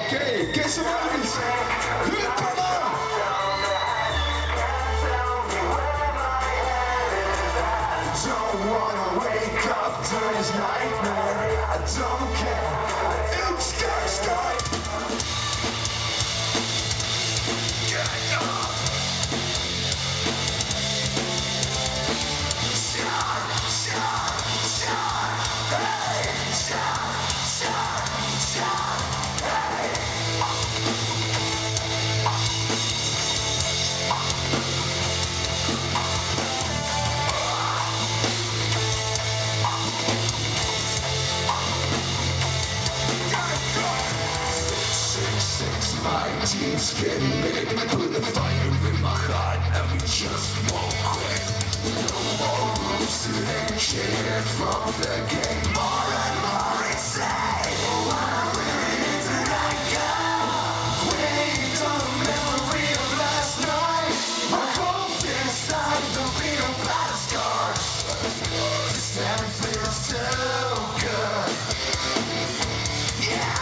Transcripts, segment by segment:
¿Qué es más? Don't wanna wake up to this nightmare. I don't care. It's sky. Get up. My team's getting big. Put the fire in my heart and we just won't quit. No more rules to negotiate from the game. More and more insane. Wanna win it tonight, go. Wait on the memory of last night. I hope this time there'll be no battle scars. This time it feels so good. Yeah.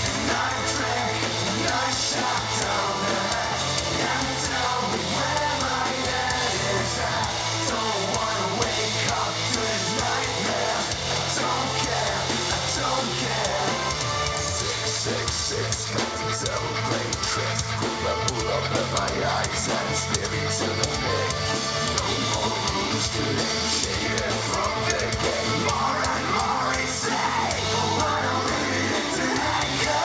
And I drank. I shot down the hatch. Can't tell me where my head is at. Don't wanna wake up to this nightmare. I don't care, I don't care. 666, got the devil playing tricks. Pull up at my eyes and staring to the neck. No more rules to negotiate from the game. More and more insane. Wanna win it tonight, go.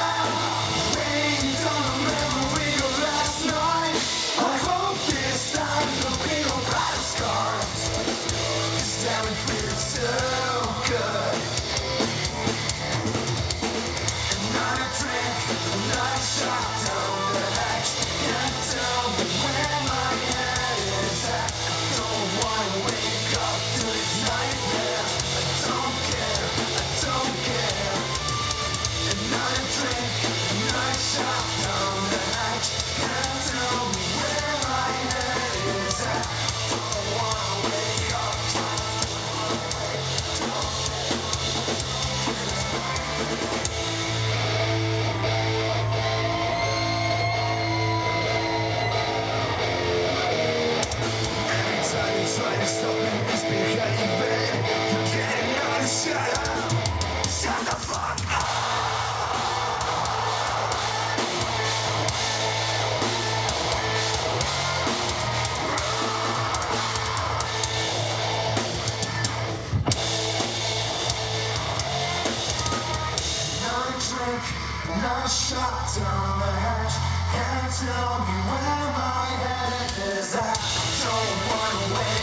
Trying to stop me, it's behaving. You're getting out of shut up. Shut the fuck up. Not a drink, not a shot down the hatch. Can't tell me where my head is at. Don't wanna wait.